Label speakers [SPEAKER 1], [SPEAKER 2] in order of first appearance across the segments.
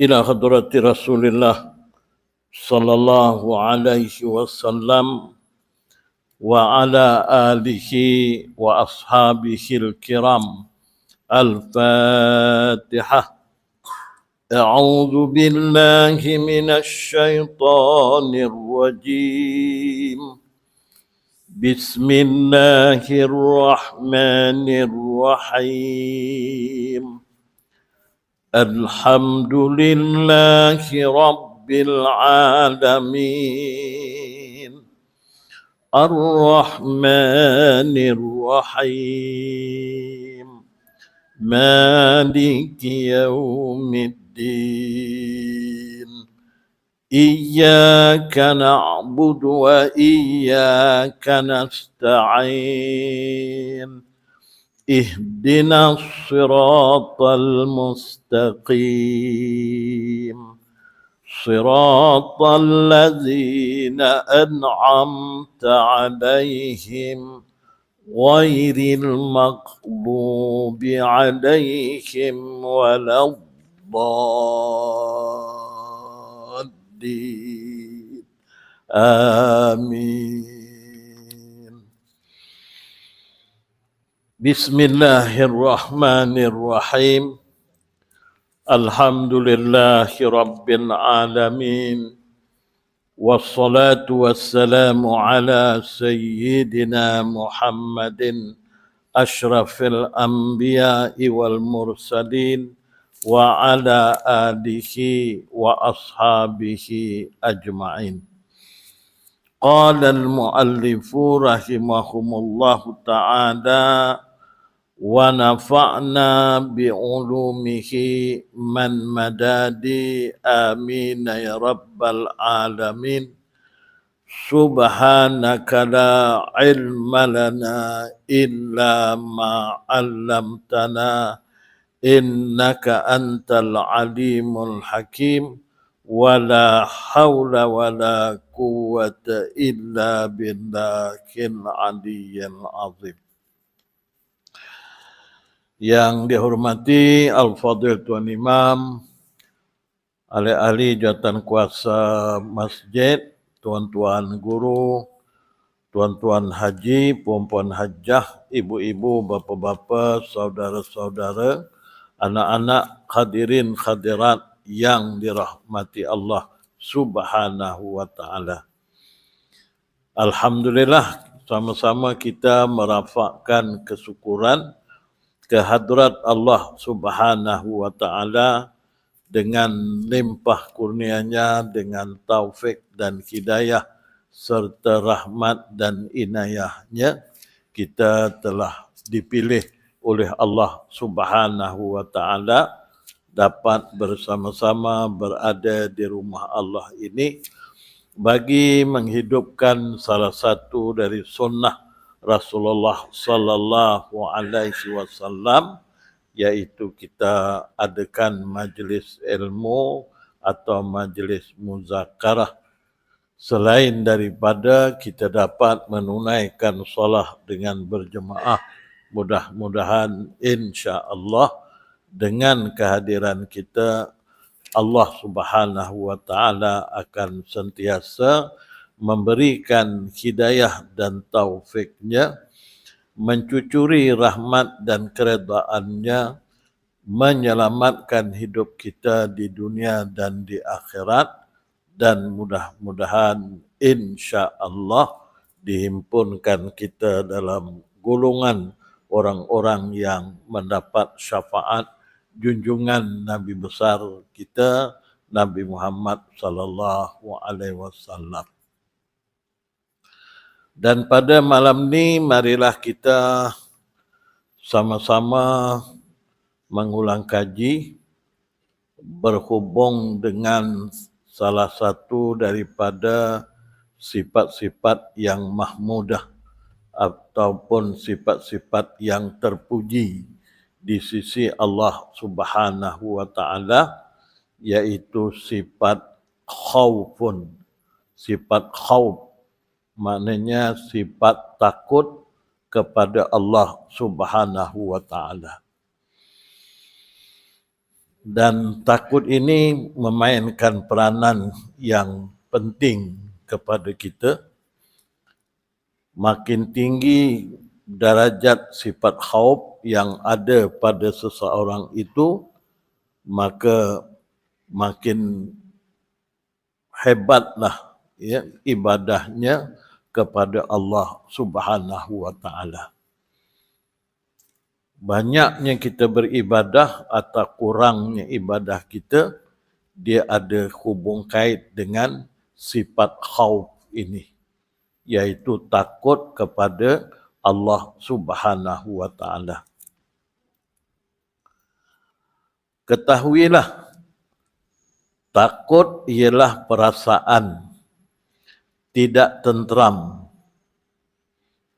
[SPEAKER 1] إلى حضرة رسول الله صلى الله عليه وسلم وعلى آله وأصحابه الكرام. الفاتحة. أعوذ بالله من الشيطان الرجيم. بسم الله الرحمن الرحيم. الحمد لله رب العالمين. الرحمن الرحيم. مالك يوم الدين. إياك نعبد وإياك نستعين. اهدنا الصراط المستقيم. صراط الذين أنعمت عليهم غير المغضوب عليهم ولا الضالين. آمين. بسم الله الرحمن الرحيم. الحمد لله رب العالمين. والصلاة والسلام على سيدنا محمد أشرف الأنبياء والمرسلين وعلى آله وأصحابه أجمعين. قال المؤلف رحمهم الله تعالى: ونفعنا بعلومه من مدادي آمين يا رب العالمين. سبحانك لا علم لنا إلا ما علمتنا إنك أنت العليم الحكيم. ولا حول ولا قوة إلا بالله العلي العظيم. Yang dihormati Al-Fadhil Tuan Imam, ahli-ahli jawatan kuasa masjid, tuan-tuan guru, tuan-tuan haji, puan-puan hajah, ibu-ibu, bapa-bapa, saudara-saudara, anak-anak, hadirin hadirat yang dirahmati Allah Subhanahu wa ta'ala. Alhamdulillah, sama-sama kita merafakkan kesyukuran kehadrat Allah Subhanahu wa ta'ala dengan limpah kurnianya, dengan taufik dan hidayah serta rahmat dan inayahnya, kita telah dipilih oleh Allah Subhanahu wa ta'ala dapat bersama-sama berada di rumah Allah ini bagi menghidupkan salah satu dari sunnah Rasulullah sallallahu alaihi wasallam, yaitu kita adakan majlis ilmu atau majlis muzakarah. Selain daripada kita dapat menunaikan solat dengan berjemaah, mudah-mudahan insya-Allah dengan kehadiran kita Allah Subhanahu wa ta'ala akan sentiasa memberikan hidayah dan taufiknya, mencucuri rahmat dan keredaannya, menyelamatkan hidup kita di dunia dan di akhirat, dan mudah-mudahan insya-Allah dihimpunkan kita dalam golongan orang-orang yang mendapat syafaat junjungan Nabi besar kita Nabi Muhammad sallallahu alaihi wasallam. Dan pada malam ni marilah kita sama-sama mengulang kaji berhubung dengan salah satu daripada sifat-sifat yang mahmudah ataupun sifat-sifat yang terpuji di sisi Allah Subhanahu wa ta'ala, yaitu sifat khaufun. Sifat khauf maknanya sifat takut kepada Allah Subhanahu wa ta'ala. Dan takut ini memainkan peranan yang penting kepada kita. Makin tinggi darajat sifat khauf yang ada pada seseorang itu, maka makin hebatlah ya ibadahnya kepada Allah Subhanahu wa taala. Banyaknya kita beribadah atau kurangnya ibadah kita, dia ada hubung kait dengan sifat khauf ini, yaitu takut kepada Allah Subhanahu wa taala. Ketahuilah, takut ialah perasaan tidak tenteram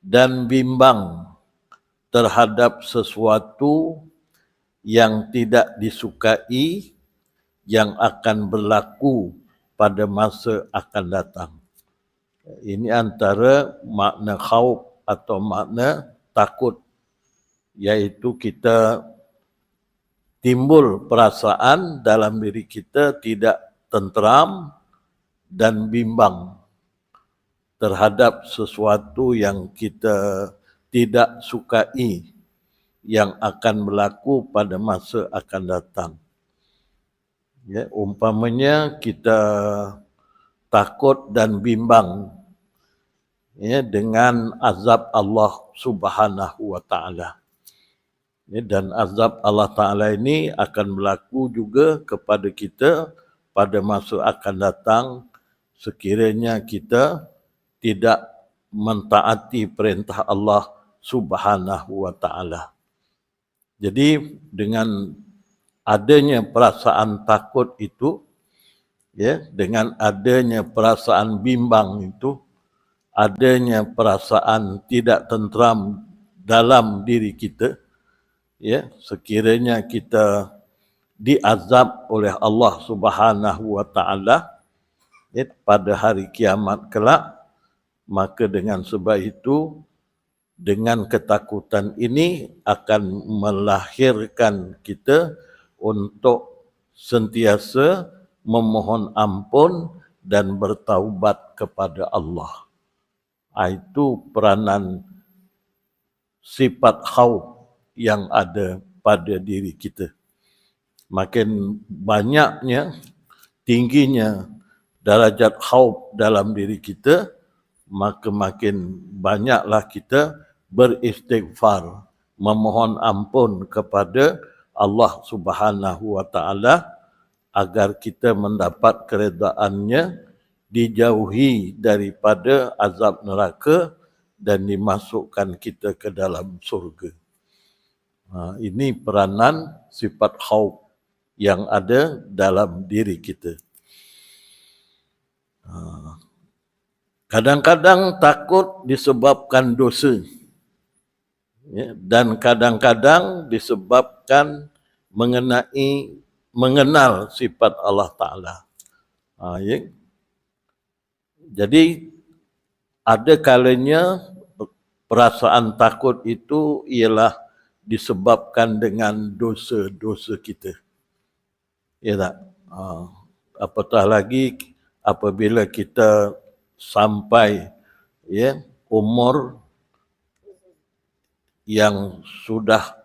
[SPEAKER 1] dan bimbang terhadap sesuatu yang tidak disukai yang akan berlaku pada masa akan datang. Ini antara makna khauf atau makna takut, yaitu kita timbul perasaan dalam diri kita tidak tenteram dan bimbang terhadap sesuatu yang kita tidak sukai yang akan berlaku pada masa akan datang. Ya, umpamanya kita takut dan bimbang ya, dengan azab Allah Subhanahu wa taala. Ya, dan azab Allah Ta'ala ini akan berlaku juga kepada kita pada masa akan datang sekiranya kita tidak mentaati perintah Allah Subhanahu wa taala. Jadi dengan adanya perasaan takut itu, ya, dengan adanya perasaan bimbang itu, adanya perasaan tidak tenteram dalam diri kita, ya, sekiranya kita diazab oleh Allah Subhanahu wa taala ya, pada hari kiamat kelak, maka dengan sebab itu, dengan ketakutan ini akan melahirkan kita untuk sentiasa memohon ampun dan bertaubat kepada Allah. Itu peranan sifat khauf yang ada pada diri kita. Makin banyaknya, tingginya darajat khauf dalam diri kita, maka makin banyaklah kita beristighfar, memohon ampun kepada Allah Subhanahu wa taala agar kita mendapat keredaannya, dijauhi daripada azab neraka dan dimasukkan kita ke dalam surga. Ini peranan sifat khauf yang ada dalam diri kita. Kadang-kadang takut disebabkan dosa, ya, dan kadang-kadang disebabkan mengenal sifat Allah Ta'ala. Ya. Jadi ada kalanya perasaan takut itu ialah disebabkan dengan dosa-dosa kita. Ya tak? Apatah lagi apabila kita sampai ya umur yang sudah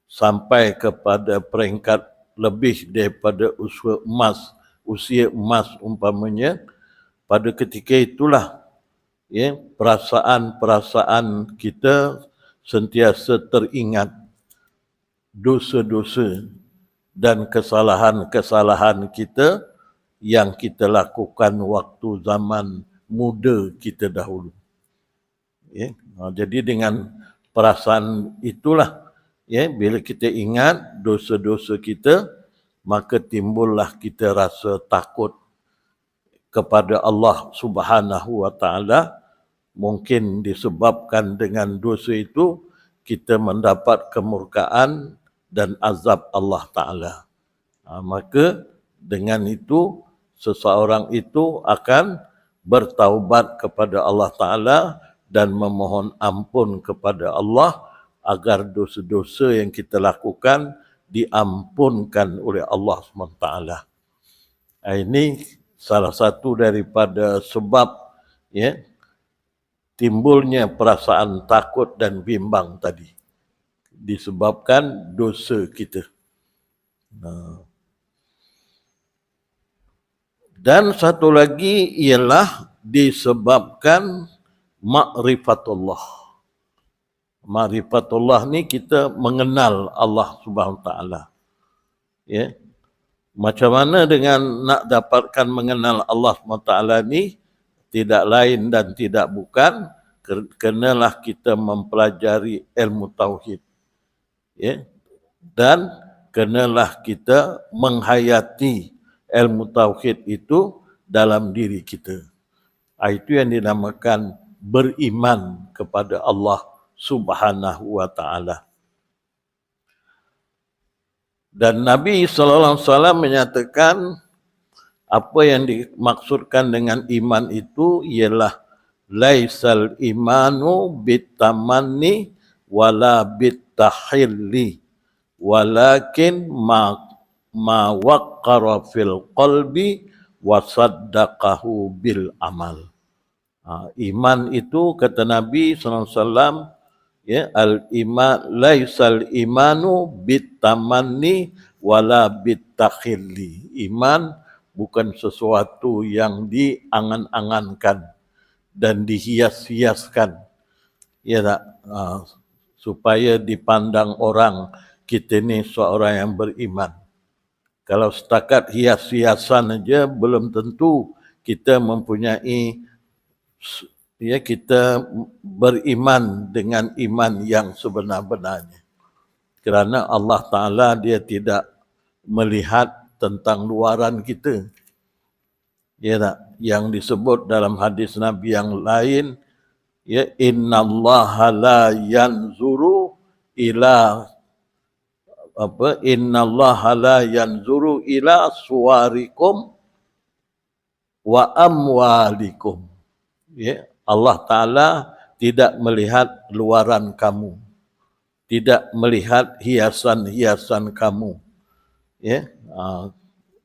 [SPEAKER 1] sampai kepada peringkat lebih daripada usia emas umpamanya, pada ketika itulah ya perasaan-perasaan kita sentiasa teringat dosa-dosa dan kesalahan-kesalahan kita yang kita lakukan waktu zaman muda kita dahulu. Ya, jadi dengan perasaan itulah, ya, bila kita ingat dosa-dosa kita, maka timbullah kita rasa takut kepada Allah Subhanahu wa taala. Mungkin disebabkan dengan dosa itu kita mendapat kemurkaan dan azab Allah Ta'ala. Maka dengan itu seseorang itu akan bertaubat kepada Allah Ta'ala dan memohon ampun kepada Allah agar dosa-dosa yang kita lakukan diampunkan oleh Allah SWT. Ini salah satu daripada sebab ya timbulnya perasaan takut dan bimbang tadi, disebabkan dosa kita. Dan satu lagi ialah disebabkan ma'rifatullah. Ma'rifatullah ni kita mengenal Allah Subhanahu Wa Taala. Ya. Macam mana dengan nak dapatkan mengenal Allah Subhanahu Wa Taala ni? Tidak lain dan tidak bukan, kenalah kita mempelajari ilmu tauhid. Ya. Dan kenalah kita menghayati ilmu tauhid itu dalam diri kita. Itu yang dinamakan beriman kepada Allah Subhanahu wa Ta'ala. Dan Nabi SAW menyatakan apa yang dimaksudkan dengan iman itu ialah laisal imanu bitamanni wala bitahilli walakin ma waqqara fil qalbi wa saddaqahu bil amal. Iman itu kata Nabi SAW, ya, al-iman laisal imanu bitamanni wala bitakhilli. Iman bukan sesuatu yang diangan-angankan dan dihias-hiaskan, ya tak? Supaya dipandang orang kita ni seorang yang beriman. Kalau setakat hias-hiasan aja belum tentu kita mempunyai, ya, kita beriman dengan iman yang sebenar-benarnya. Kerana Allah Ta'ala dia tidak melihat tentang luaran kita. Ya tak? Yang disebut dalam hadis Nabi yang lain, ya, innallaha la yanzuru ila innallaha la yanzuru ila suwarikum wa amwalikum. Ya, Allah Ta'ala tidak melihat luaran kamu, tidak melihat hiasan-hiasan kamu, ya,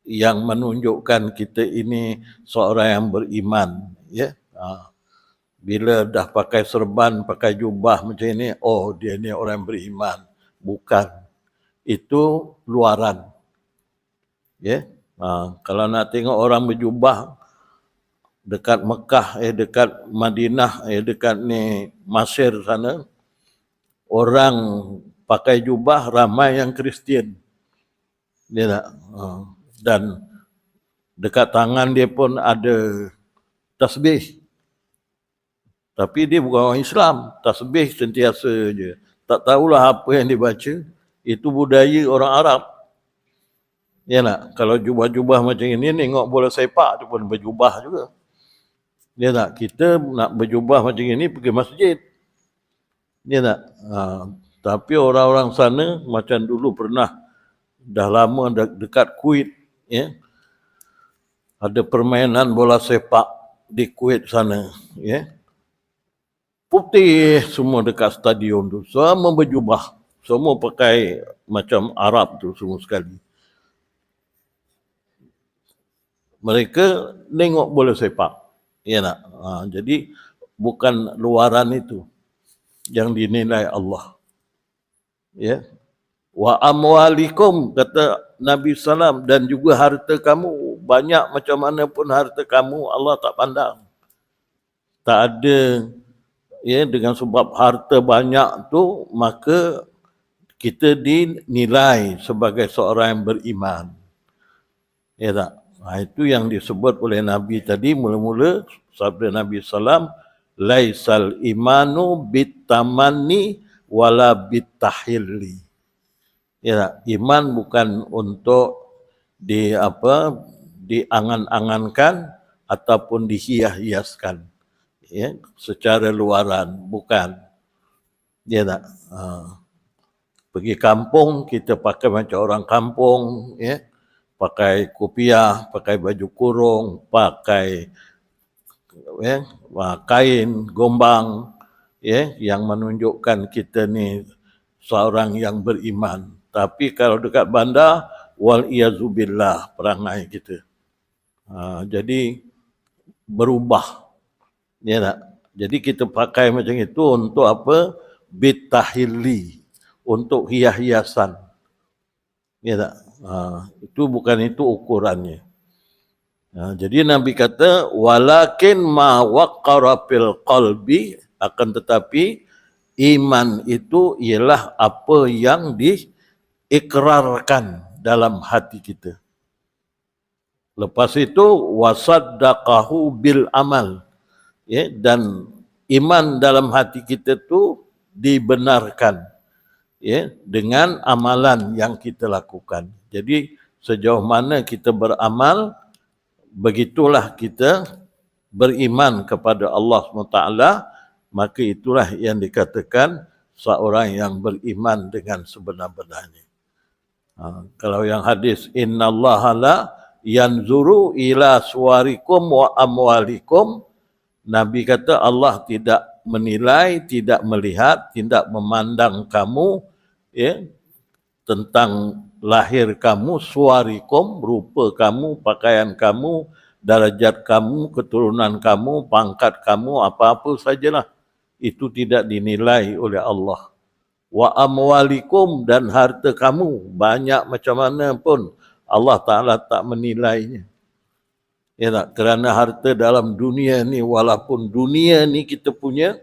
[SPEAKER 1] yang menunjukkan kita ini seorang yang beriman. Ya, bila dah pakai serban, pakai jubah macam ini, oh dia ni orang yang beriman. Bukan, itu luaran. Ya, kalau nak tengok orang berjubah dekat Mekah, dekat Madinah, dekat ni Mesir sana, orang pakai jubah ramai yang Kristian. Dia tak? Dan dekat tangan dia pun ada tasbih. Tapi dia bukan orang Islam, tasbih sentiasa je. Tak tahulah apa yang dia baca, itu budaya orang Arab. Ya tak? Kalau jubah-jubah macam ini, tengok bola sepak tu pun berjubah juga. Ya tak? Kita nak berjubah macam ini pergi masjid. Ya tak? Tapi orang-orang sana macam dulu pernah, dah lama dekat Kuwait, ya, ada permainan bola sepak di Kuwait sana, ya. Putih semua dekat stadion tu, semua berjubah, semua pakai macam Arab tu semua sekali. Mereka tengok bola sepak, ya tak? Jadi bukan luaran itu yang dinilai Allah. Ya. Wa amwalikum, kata Nabi SAW, dan juga harta kamu, banyak macam mana pun harta kamu, Allah tak pandang. Tak ada, ya, dengan sebab harta banyak tu maka kita dinilai sebagai seorang yang beriman. Ya tak? Itu yang disebut oleh Nabi tadi, mula-mula sabda Nabi SAW, laisal imanu bitamanni wala bitahilli. Ya, iman bukan untuk diangan-angankan ataupun dihias-hiaskan, ya, secara luaran, bukan. Ya tak? Pergi kampung kita pakai macam orang kampung, ya, pakai kopiah, pakai baju kurung, pakai, ya, kain gombang, ya, yang menunjukkan kita ni seorang yang beriman. Tapi kalau dekat bandar, wal iyazubillah perangai kita. Jadi berubah. Ya tak? Jadi kita pakai macam itu untuk apa? Bitahili, untuk hias-hiasan. Ya tak? Itu bukan itu ukurannya. Jadi Nabi kata walakin ma waqqara fil qalbi, akan tetapi iman itu ialah apa yang diikrarkan dalam hati kita. Lepas itu wasaddaqahu bil amal. Ya, dan iman dalam hati kita tu dibenarkan ya dengan amalan yang kita lakukan. Jadi sejauh mana kita beramal, begitulah kita beriman kepada Allah SWT, maka itulah yang dikatakan seorang yang beriman dengan sebenar-benarnya. Kalau yang hadis innallaha la yanzuru ila suwarikum wa amwalikum, Nabi kata Allah tidak menilai, tidak melihat, tidak memandang kamu ya, tentang lahir kamu, suwarikum, rupa kamu, pakaian kamu, darajat kamu, keturunan kamu, pangkat kamu, apa-apa sajalah. Itu tidak dinilai oleh Allah. Wa amwalikum, dan harta kamu, banyak macam mana pun, Allah Ta'ala tak menilainya. Ya tak? Kerana harta dalam dunia ni, walaupun dunia ni kita punya,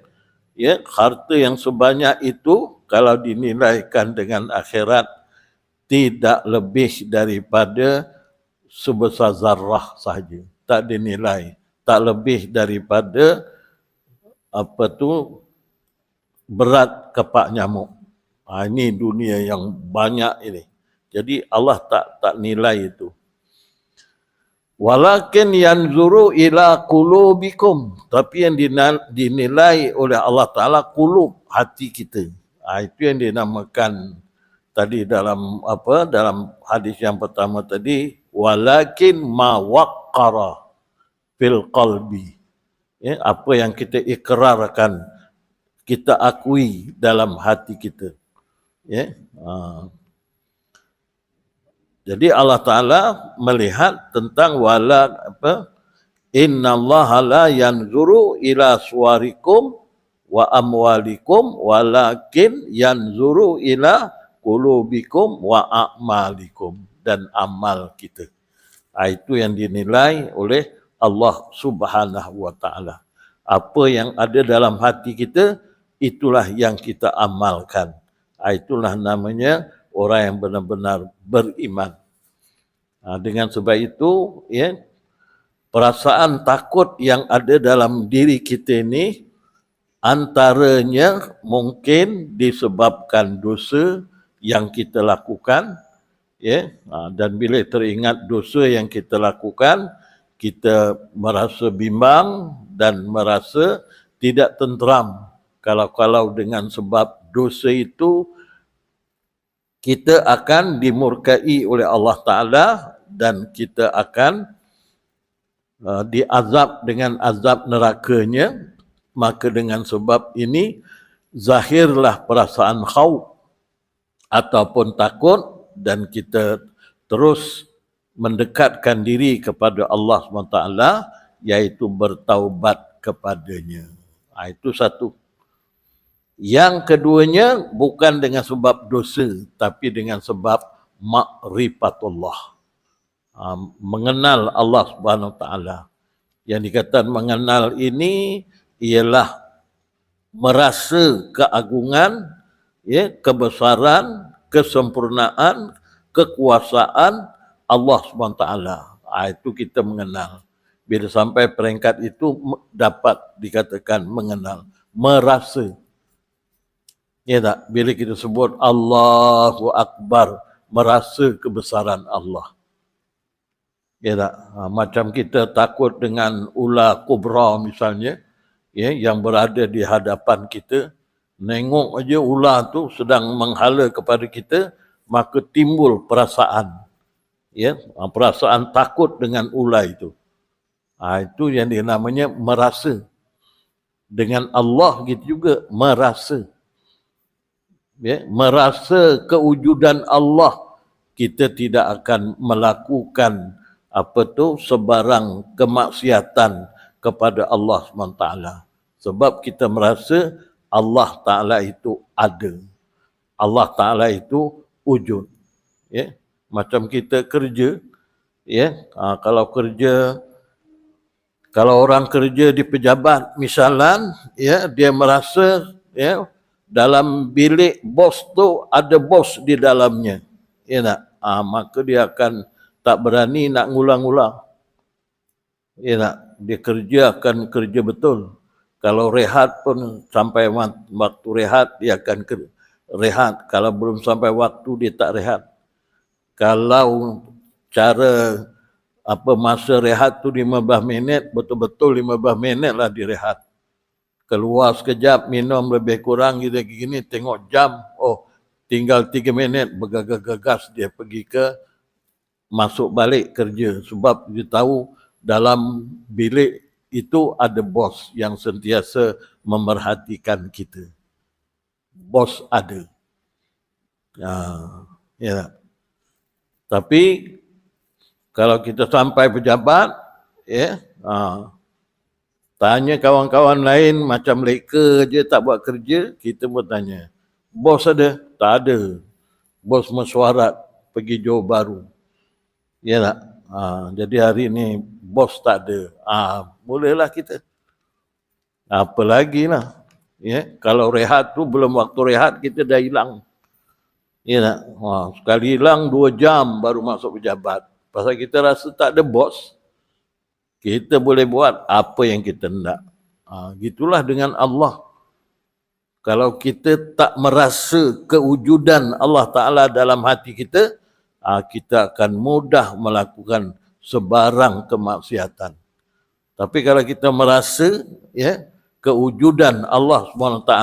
[SPEAKER 1] ya, harta yang sebanyak itu, kalau dinilaikan dengan akhirat, tidak lebih daripada sebesar zarrah sahaja. Tak dinilai. Tak lebih daripada berat kepak nyamuk. Ini dunia yang banyak ini. Jadi Allah tak nilai itu. Walakin yanzuru ila qulubikum. Tapi yang dinilai oleh Allah Ta'ala qulub, hati kita. Itu yang dinamakan tadi dalam hadis yang pertama tadi, walakin ma waqqara fil qalbi. Ya, apa yang kita ikrarkan, kita akui dalam hati kita. Ya. Jadi Allah Ta'ala melihat tentang innallaha la yanzuru ila suwarikum wa amwalikum walakin yanzuru ila qulubikum wa a'malikum, dan amal kita. Itu yang dinilai oleh Allah Subhanahu wa Ta'ala. Apa yang ada dalam hati kita, itulah yang kita amalkan. Itulah namanya orang yang benar-benar beriman. Dengan sebab itu, ya, perasaan takut yang ada dalam diri kita ini, antaranya mungkin disebabkan dosa yang kita lakukan, ya, dan bila teringat dosa yang kita lakukan, kita merasa bimbang dan merasa tidak tenteram. Kalau dengan sebab dosa itu kita akan dimurkai oleh Allah Ta'ala dan kita akan diazab dengan azab nerakanya, maka dengan sebab ini zahirlah perasaan khauf ataupun takut, dan kita terus mendekatkan diri kepada Allah SWT, iaitu bertaubat kepadanya. Itu satu. Yang keduanya bukan dengan sebab dosa, tapi dengan sebab ma'rifatullah. Mengenal Allah Subhanahu Wa Taala. Yang dikatakan mengenal ini ialah merasa keagungan, ya, kebesaran, kesempurnaan, kekuasaan Allah Subhanahu Wa Taala. Itu kita mengenal. Bila sampai peringkat itu dapat dikatakan mengenal, merasa. Ya tak? Bila kita sebut Allahu Akbar, merasa kebesaran Allah. Ya tak? Macam kita takut dengan ular kobra misalnya, ya, yang berada di hadapan kita, nengok aja ular tu sedang menghala kepada kita, maka timbul perasaan, ya, perasaan takut dengan ular itu. Itu yang dinamanya merasa. Dengan Allah gitu juga merasa. ya, merasa kewujudan Allah, kita tidak akan melakukan sebarang kemaksiatan kepada Allah SWT. Sebab kita merasa Allah Ta'ala itu ada. Allah Ta'ala itu wujud. Ya. Macam kita kerja, ya, kalau orang kerja di pejabat misalnya, ya, dia merasa, ya, dalam bilik bos tu ada bos di dalamnya, ya tak? Maka dia akan tak berani nak ngulang-ulang, ya tak? Dia kerja akan kerja betul. Kalau rehat pun sampai waktu rehat dia akan rehat. Kalau belum sampai waktu dia tak rehat. Kalau cara masa rehat tu 15 minit, betul-betul 15 minit lah direhat. Keluar sekejap, minum lebih kurang gini, tengok jam, oh tinggal 3 minit, bergagas-gagas dia pergi masuk balik kerja. Sebab dia tahu dalam bilik itu ada bos yang sentiasa memerhatikan kita. Bos ada. Ya. Tapi kalau kita sampai pejabat, ya, tanya kawan-kawan lain macam leka je tak buat kerja, kita pun tanya, bos ada? Tak ada. Bos mesyuarat pergi Johor Bahru. Ya tak? Jadi hari ni bos tak ada. Bolehlah kita. Apa lagi lah. Ya, kalau rehat tu belum waktu rehat kita dah hilang. Ya tak? Sekali hilang 2 jam baru masuk pejabat. Pasal kita rasa tak ada bos, kita boleh buat apa yang kita nak. Gitulah dengan Allah. Kalau kita tak merasa kewujudan Allah Ta'ala dalam hati kita, kita akan mudah melakukan sebarang kemaksiatan. Tapi kalau kita merasa, ya, kewujudan Allah SWT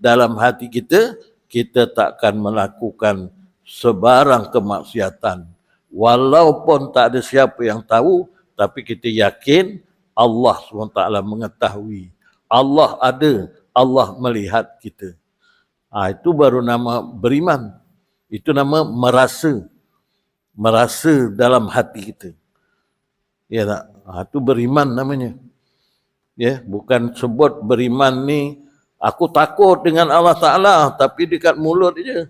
[SPEAKER 1] dalam hati kita, kita tak akan melakukan sebarang kemaksiatan. Walaupun tak ada siapa yang tahu, tapi kita yakin Allah SWT mengetahui. Allah ada, Allah melihat kita. Itu baru nama beriman. Itu nama merasa. Merasa dalam hati kita. Ya tak? Itu beriman namanya. Ya, bukan sebut beriman ni, aku takut dengan Allah Ta'ala, tapi dekat mulut je.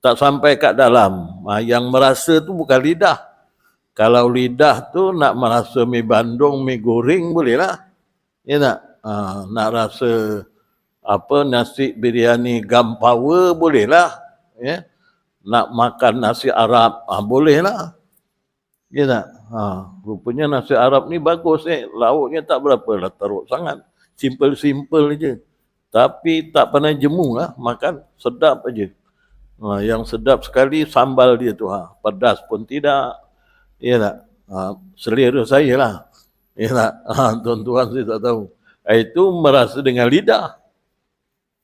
[SPEAKER 1] Tak sampai kat dalam. Yang merasa tu bukan lidah. Kalau lidah tu nak merasa mi bandung, mi goreng boleh lah. Ya tak? Nak rasa nasi biryani gampawa boleh lah. Ya? Nak makan nasi Arab, boleh lah. Ya tak? Rupanya nasi Arab ni bagus lauknya tak berapa lah teruk sangat. Simple-simple je. Tapi tak pernah jemu lah, makan sedap aja. Yang sedap sekali sambal dia tu, pedas pun tidak. Ya tak? Selera saya lah. Ya tak? Tuan-tuan saya tak tahu. Itu merasa dengan lidah.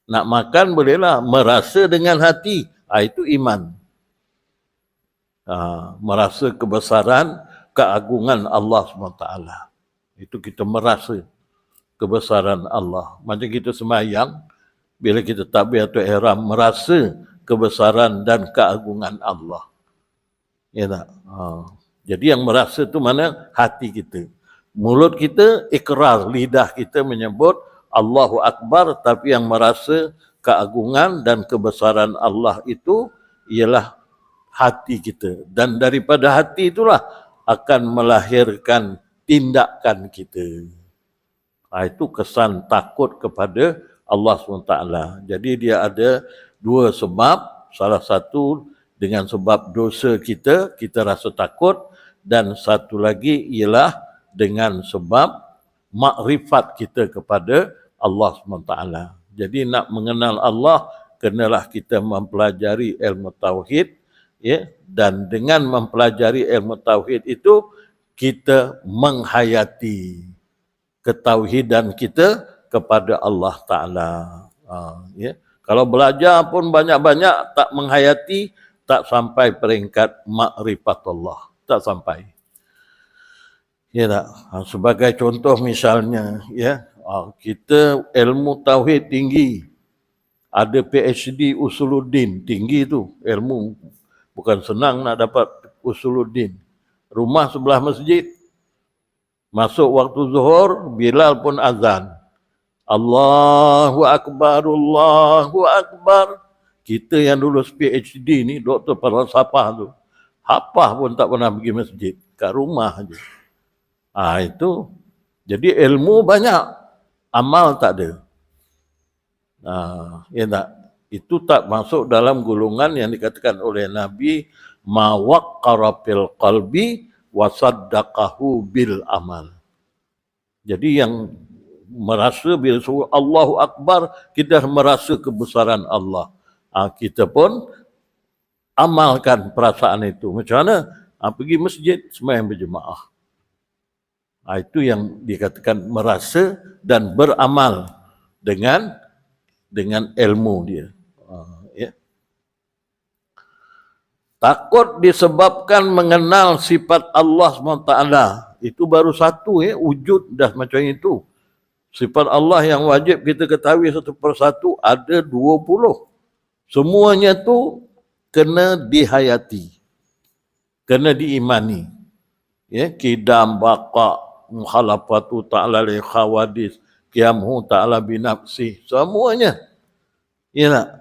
[SPEAKER 1] Nak makan bolehlah, merasa dengan hati. Itu iman. Merasa kebesaran, keagungan Allah SWT. Itu kita merasa kebesaran Allah. Macam kita sembahyang, bila kita takbiratul ihram, merasa kebesaran dan keagungan Allah. Ya tak? Jadi yang merasa tu mana? Hati kita. Mulut kita ikrar, lidah kita menyebut Allahu Akbar, tapi yang merasa keagungan dan kebesaran Allah itu ialah hati kita. Dan daripada hati itulah akan melahirkan tindakan kita. Itu kesan takut kepada Allah SWT. Jadi dia ada 2 sebab. Salah satu dengan sebab dosa kita, kita rasa takut. Dan satu lagi ialah dengan sebab makrifat kita kepada Allah SWT. Jadi nak mengenal Allah, kenalah kita mempelajari ilmu tauhid. Ya, dan dengan mempelajari ilmu tauhid itu, kita menghayati ketauhidan kita kepada Allah Ta'ala. Ya. Kalau belajar pun banyak-banyak, tak menghayati, tak sampai peringkat ma'rifatullah. Tak sampai. Ya tak? Sebagai contoh misalnya, ya, kita ilmu tauhid tinggi, ada PhD Usuluddin, tinggi tu ilmu. Bukan senang nak dapat Usuluddin. Rumah sebelah masjid. Masuk waktu zuhur, Bilal pun azan. Allahu Akbar, Allahu Akbar. Kita yang lulus PhD ni, doktor falsafah tu, hafah pun tak pernah pergi masjid. Kat rumah aja. Itu. Jadi ilmu banyak, amal tak ada. Ya tak? Itu tak masuk dalam golongan yang dikatakan oleh Nabi, ma waqqara fil qalbi wa saddaqahu bil amal. Jadi yang merasa bila suruh Allahu Akbar, kita merasa kebesaran Allah. Kita pun amalkan perasaan itu. Macam mana? Pergi masjid, sembahyang berjemaah. Itu yang dikatakan merasa dan beramal dengan ilmu dia. Ya. Takut disebabkan mengenal sifat Allah SWT. Itu baru satu, wujud dah macam itu. Sifat Allah yang wajib kita ketahui satu persatu ada 20. Semuanya tu kena dihayati, kena diimani. Ya, qidam, baqa, mukhalafatu ta'ala li khawadis, qiyamhu ta'ala binafsih, semuanya. Ya,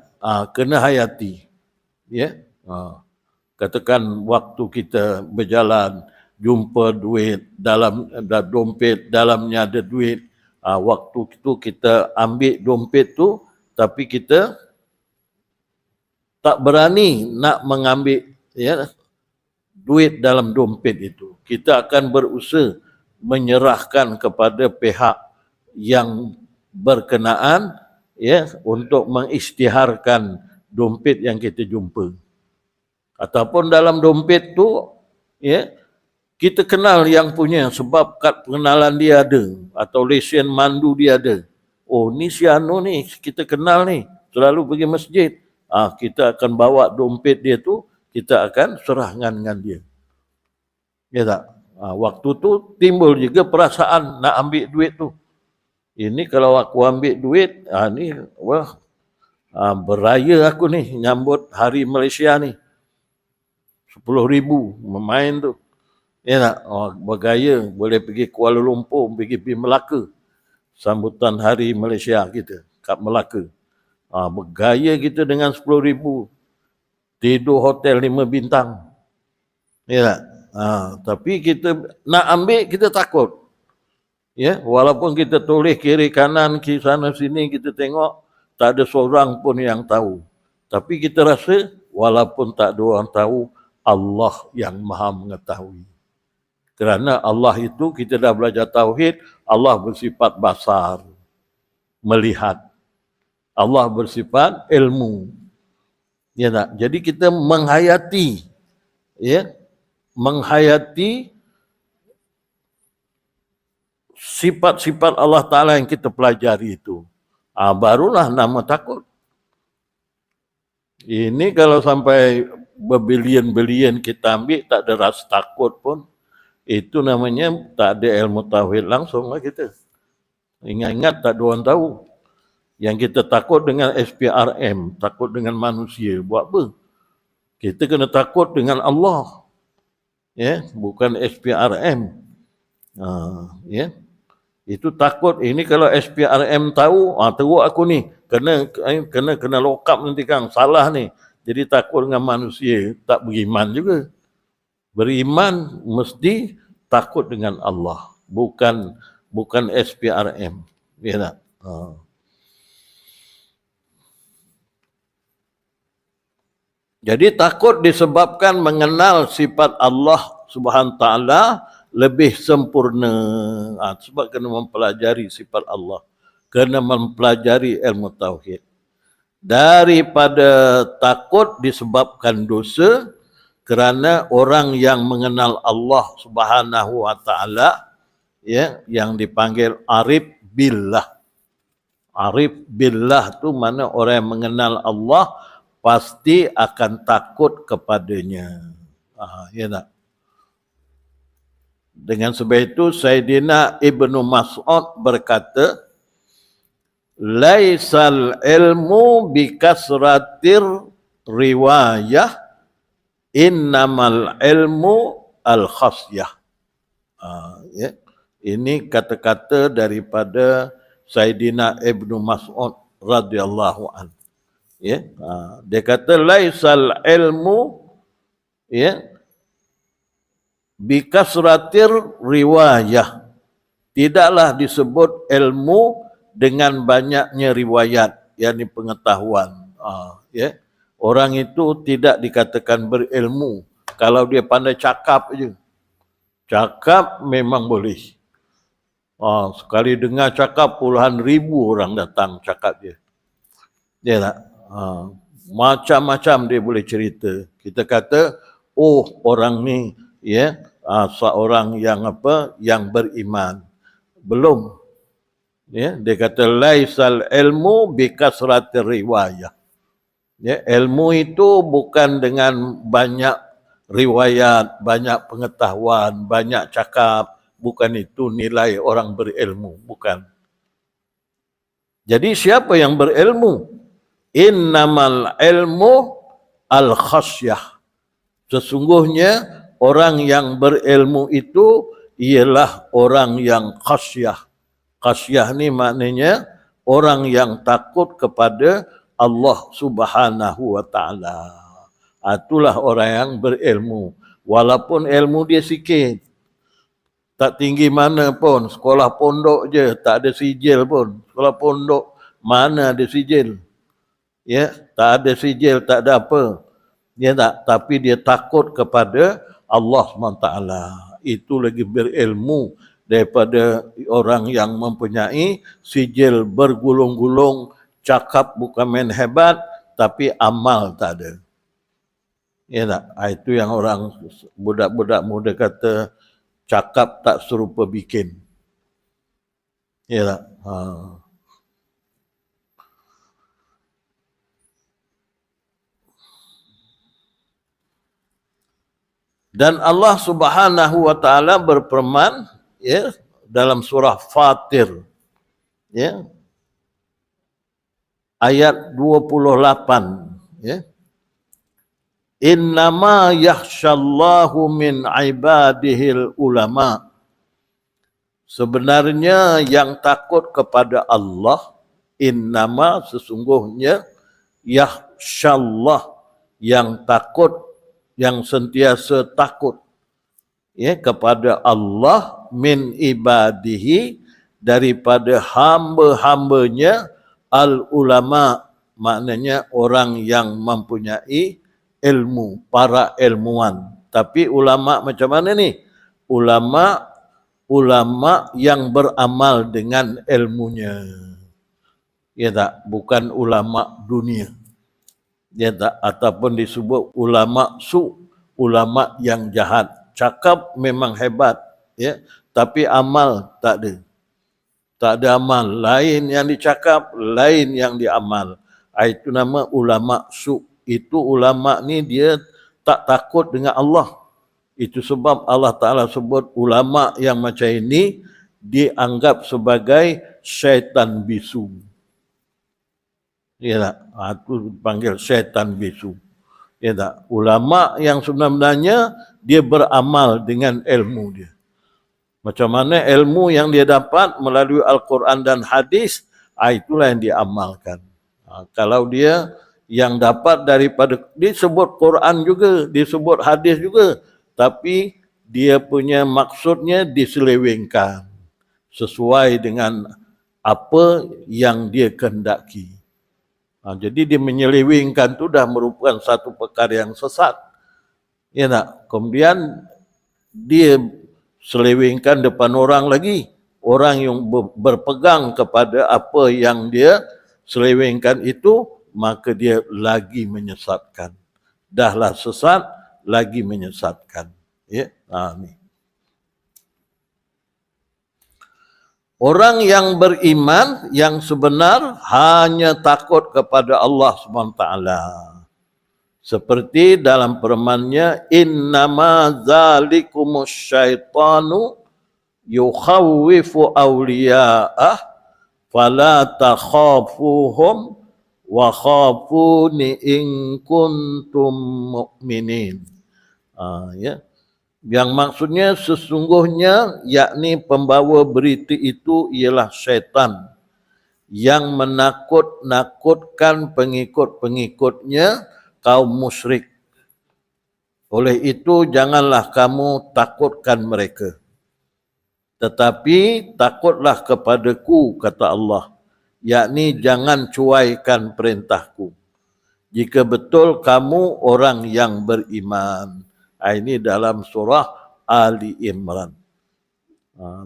[SPEAKER 1] kena hayati. Ya. Katakan waktu kita berjalan, jumpa duit dalam dompet, dalamnya ada duit. Waktu itu kita ambil dompet tu, tapi kita tak berani nak mengambil duit dalam dompet itu. Kita akan berusaha menyerahkan kepada pihak yang berkenaan untuk mengisytiharkan dompet yang kita jumpa. Ataupun dalam dompet tu kita kenal yang punya sebab kad pengenalan dia ada atau lesen mandu dia ada. Oh, ni si Anu ni kita kenal ni, selalu pergi masjid. Kita akan bawa dompet dia tu, kita akan serahkan dengan dia. Ya tak? Waktu tu timbul juga perasaan nak ambil duit tu. Ini kalau aku ambil duit, ni beraya aku ni nyambut Hari Malaysia ni. 10,000 memain tu. Ya tak? Bergaya boleh pergi Kuala Lumpur, pergi Melaka. Sambutan Hari Malaysia kita kat Melaka. Bergaya kita dengan 10,000. Tidur hotel 5 bintang. Ya tak? Tapi kita nak ambil, kita takut. Ya, walaupun kita tulis kiri kanan, kiri sana sini, kita tengok tak ada seorang pun yang tahu. Tapi kita rasa walaupun tak ada orang tahu, Allah yang Maha mengetahui. Kerana Allah itu, kita dah belajar tauhid, Allah bersifat basar, melihat. Allah bersifat ilmu. Ya tak? Jadi kita menghayati, menghayati sifat-sifat Allah Ta'ala yang kita pelajari itu. Barulah nama takut. Ini kalau sampai berbilion-bilion kita ambil, tak ada rasa takut pun, itu namanya tak ada ilmu tauhid langsung lah kita. Ingat-ingat tak ada orang tahu. Yang kita takut dengan SPRM, takut dengan manusia, buat apa? Kita kena takut dengan Allah. Bukan SPRM. Itu takut. Ini kalau SPRM tahu, teruk aku ni. Kena lock up nanti Kang, salah ni. Jadi takut dengan manusia, tak beriman juga. Beriman mesti takut dengan Allah, bukan SPRM. Ya tak? Jadi takut disebabkan mengenal sifat Allah Subhanahu Ta'ala lebih sempurna. Sebab kena mempelajari sifat Allah, kena mempelajari ilmu tauhid. Daripada takut disebabkan dosa, kerana orang yang mengenal Allah Subhanahu Wa Ta'ala, yang dipanggil arif billah. Arif billah tu mana orang yang mengenal Allah pasti akan takut kepadanya. Ya tak? Dengan sebab itu Sayyidina Ibnu Mas'ud berkata, laisal ilmu bikasratir riwayah, innamal ilmu al khasyah. Ya. Ini kata-kata daripada Sayyidina Ibnu Mas'ud radhiyallahu anhu. Ya, dia kata laisal ilmu, ya, bikasratir riwayah. Tidaklah disebut ilmu dengan banyaknya riwayat, yakni pengetahuan. Ya. Orang itu tidak dikatakan berilmu kalau dia pandai cakap aja. Cakap memang boleh. Sekali dengar cakap puluhan ribu orang datang cakap dia. Dia tak? Macam-macam dia boleh cerita. Kita kata, oh orang ni, ya, seorang yang apa? Yang beriman. Belum. Ya, dia kata laisal ilmu bikasratir riwayah. Ya, ilmu itu bukan dengan banyak riwayat, banyak pengetahuan, banyak cakap. Bukan itu nilai orang berilmu, bukan. Jadi siapa yang berilmu? Innamal ilmu al khasyah. Sesungguhnya orang yang berilmu itu ialah orang yang khasyah. Khasyah ni maknanya orang yang takut kepada Allah Subhanahu wa taala. Itulah orang yang berilmu. Walaupun ilmu dia sikit, tak tinggi mana pun, sekolah pondok je, tak ada sijil pun. Sekolah pondok mana ada sijil? Ya, tak ada sijil, tak ada apa. Ya tak, tapi dia takut kepada Allah SWT. Itu lagi berilmu daripada orang yang mempunyai sijil bergulung-gulung, cakap bukan main hebat, tapi amal tak ada. Ya tak, itu yang orang budak-budak muda kata, cakap tak serupa bikin. Ya tak? Dan Allah Subhanahu wa taala berfirman, ya, dalam surah Fatir, ya, ayat 28, ya. Innama yakhshallahu min ibadihil ulama. Sebenarnya yang takut kepada Allah, innama sesungguhnya, yakhshallah yang takut, yang sentiasa takut, ya, kepada Allah, min ibadihi daripada hamba-hambanya, al ulama maknanya orang yang mempunyai ilmu, para ilmuwan. Tapi ulama macam mana ni? Ulama yang beramal dengan ilmunya. Ya tak? Bukan ulama dunia. Ya tak? Ataupun disebut ulama ulama yang jahat. Cakap memang hebat, ya, tapi amal tak ada. Tak ada amal. Lain yang dicakap, lain yang diamal. Itu nama ulama Itu ulama ni dia tak takut dengan Allah. Itu sebab Allah Ta'ala sebut ulama yang macam ini dianggap sebagai syaitan bisu. Ya tak? Itu panggil syaitan bisu. Ya tak? Ulama yang sebenarnya dia beramal dengan ilmu dia. Macam mana ilmu yang dia dapat melalui Al-Quran dan hadis, itulah yang diamalkan. Kalau dia yang dapat daripada, disebut Quran juga, disebut hadis juga, tapi dia punya maksudnya diselewengkan sesuai dengan apa yang dia kehendaki. Jadi dia menyelewengkan itu dah merupakan satu perkara yang sesat. Ya tak? Kemudian dia selewengkan depan orang lagi. Orang yang berpegang kepada apa yang dia selewengkan itu, maka dia lagi menyesatkan. Dahlah sesat, lagi menyesatkan. Ya, ni. Orang yang beriman, yang sebenar, hanya takut kepada Allah SWT. Seperti dalam firman-Nya, innama zalikumus syaitanu yukhawwifu awliya'ah fala takhafuhum wa khafuni in kuntum mu'minin. Ya. Yang maksudnya sesungguhnya yakni pembawa berita itu ialah syaitan yang menakut-nakutkan pengikut-pengikutnya kaum musyrik. Oleh itu janganlah kamu takutkan mereka. Tetapi takutlah kepadaku, kata Allah, yakni jangan cuaikan perintahku. Jika betul kamu orang yang beriman. Ini dalam surah Ali Imran.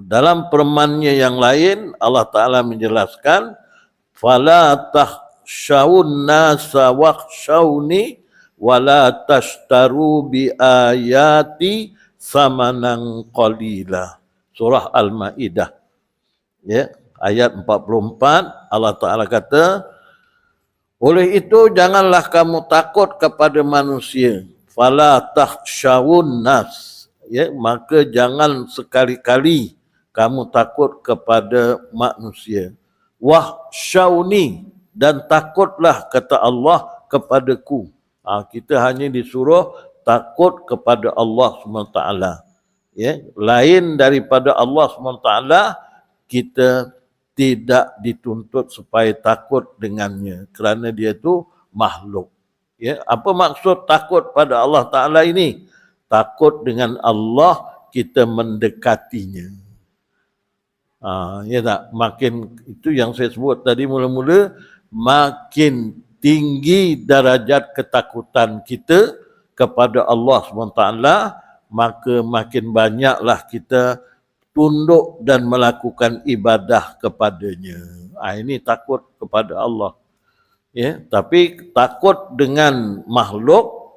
[SPEAKER 1] Dalam firman-Nya yang lain, Allah Ta'ala menjelaskan, فَلَا تَخْشَوُنْ نَاسَ وَخْشَوْنِي وَلَا تَشْتَرُوا بِآيَاتِي ثَمَنًا قَلِيلًا. Surah Al-Ma'idah. Ya, ayat 44, Allah Ta'ala kata, oleh itu janganlah kamu takut kepada manusia. Fala takhshawun nas. Ya, maka jangan sekali-kali kamu takut kepada manusia. Wahsyauni, dan takutlah, kata Allah, kepadaku. Kita hanya disuruh takut kepada Allah SWT. Ya, lain daripada Allah SWT, kita tidak dituntut supaya takut dengannya, kerana dia itu makhluk. Ya, apa maksud takut pada Allah Ta'ala ini? Takut dengan Allah, kita mendekatinya. Ya tak? Makin, itu yang saya sebut tadi mula-mula, makin tinggi darajat ketakutan kita kepada Allah SWT, maka makin banyaklah kita tunduk dan melakukan ibadah kepadanya. Ini takut kepada Allah. Ya, tapi takut dengan makhluk,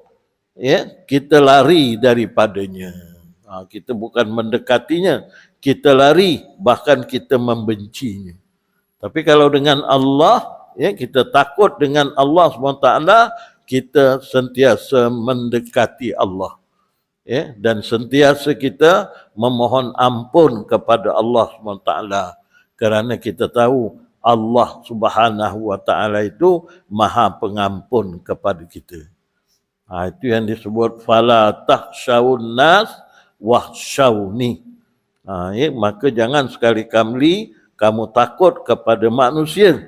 [SPEAKER 1] ya, kita lari daripadanya. Kita bukan mendekatinya, kita lari, bahkan kita membencinya. Tapi kalau dengan Allah, ya, kita takut dengan Allah SWT, kita sentiasa mendekati Allah. Ya, dan sentiasa kita memohon ampun kepada Allah SWT, kerana kita tahu Allah Subhanahu wa Ta'ala itu Maha Pengampun kepada kita. Itu yang disebut fala takhshawun nas wahsyawni. Ya, maka jangan sekali-kali kamu takut kepada manusia,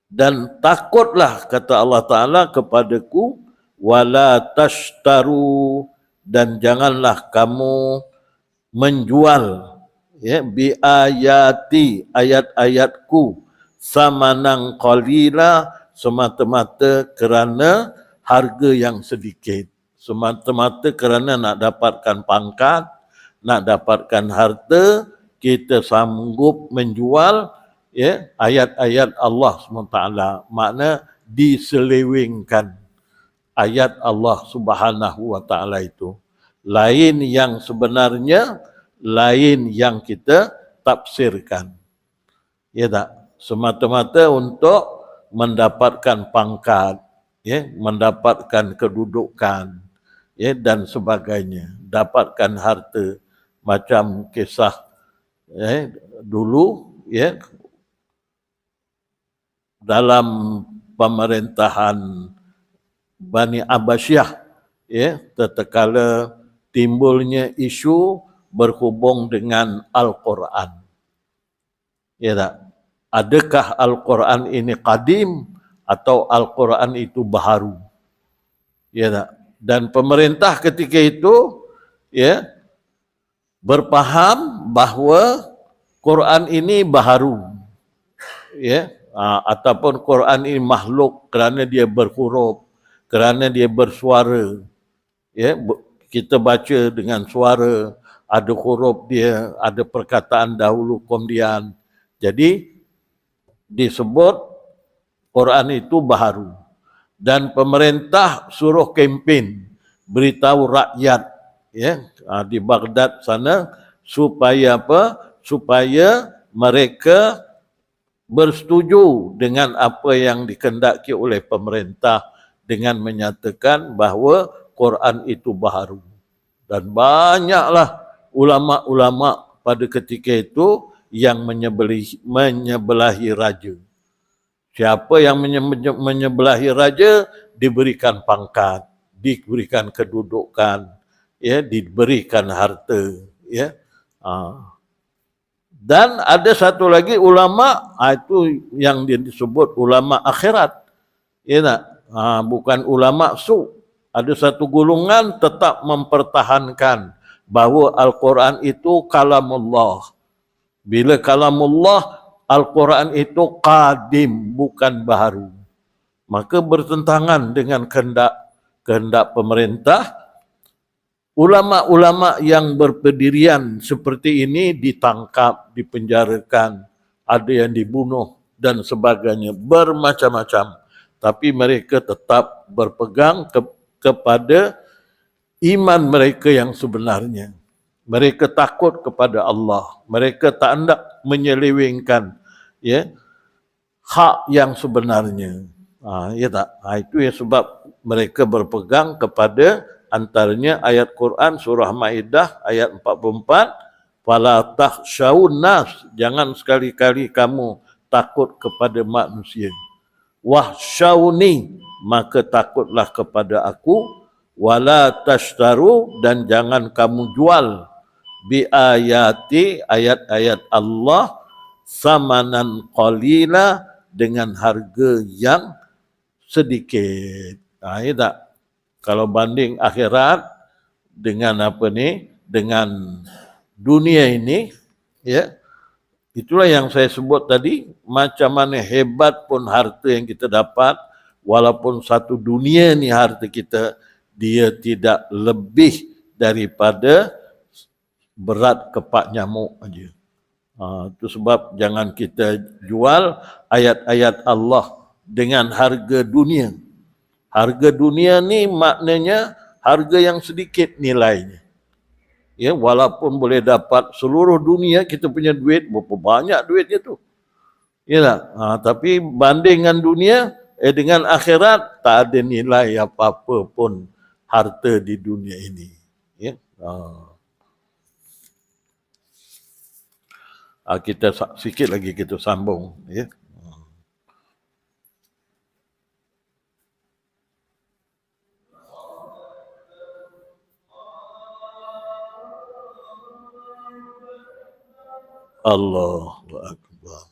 [SPEAKER 1] dan takutlah, kata Allah Ta'ala, kepadaku, wala tashtaru, dan janganlah kamu menjual, ya, bi ayati, ayat-ayatku, samanan qalila, semata-mata kerana harga yang sedikit, semata-mata kerana nak dapatkan pangkat, nak dapatkan harta, kita sanggup menjual, ya, ayat-ayat Allah SWT. Makna diselewengkan ayat Allah Subhanahu wa Ta'ala itu. Lain yang sebenarnya, lain yang kita tafsirkan. Ya tak? Semata-mata untuk mendapatkan pangkat, ya, mendapatkan kedudukan, ya, dan sebagainya, dapatkan harta, macam kisah, ya, dulu, ya, dalam pemerintahan Bani Abbasiyah, ya, tatkala timbulnya isu berhubung dengan Al-Quran. Ya tak? Adakah Al-Quran ini qadim atau Al-Quran itu baharu? Ya tak? Dan pemerintah ketika itu, ya, berfaham bahawa Quran ini baharu, ya, ataupun Quran ini makhluk kerana dia berhuruf, kerana dia bersuara. Ya, kita baca dengan suara, ada huruf dia, ada perkataan dahulu kemudian. Jadi disebut Quran itu baharu. Dan pemerintah suruh kempen, beritahu rakyat, ya, di Baghdad sana, supaya apa? Supaya mereka bersetuju dengan apa yang dikehendaki oleh pemerintah, dengan menyatakan bahawa Quran itu baharu. Dan banyaklah ulama-ulama pada ketika itu yang menyebelahi raja. Siapa yang menyebelahi raja diberikan pangkat, diberikan kedudukan, ya, diberikan harta, ya. Dan ada satu lagi ulama, itu yang disebut ulama akhirat. Ya tak? Bukan ulama su. Ada satu golongan tetap mempertahankan bahawa Al-Quran itu kalamullah. Bila kalamullah, Al-Quran itu qadim, bukan baharu. Maka bertentangan dengan kehendak pemerintah. Ulama-ulama yang berpendirian seperti ini ditangkap, dipenjarakan, ada yang dibunuh dan sebagainya, bermacam-macam. Tapi mereka tetap berpegang kepada iman mereka yang sebenarnya. Mereka takut kepada Allah. Mereka tak hendak menyelewengkan, ya, hak yang sebenarnya. Ya tak? Itu ya sebab mereka berpegang kepada antaranya ayat Quran surah Maidah ayat 44, fala takhshawun nas, jangan sekali-kali kamu takut kepada manusia. Wahsyawni, maka takutlah kepada aku. Wala tashtaru, dan jangan kamu jual bi ayati, ayat-ayat Allah, samanan qalila, dengan harga yang sedikit. Ya tak? Kalau banding akhirat dengan apa ni, dengan dunia ini, ya, itulah yang saya sebut tadi, macam mana hebat pun harta yang kita dapat, walaupun satu dunia ni harta kita, dia tidak lebih daripada berat kepak nyamuk aja. Itu sebab jangan kita jual ayat-ayat Allah dengan harga dunia. Harga dunia ni maknanya harga yang sedikit nilainya. Ya, walaupun boleh dapat seluruh dunia, kita punya duit, berapa banyak duitnya tu. Ya, tapi bandingan dunia dengan akhirat, tak ada nilai apa-apa pun harta di dunia ini. Ya. Kita sikit lagi kita sambung. Ya. Allahu Akbar.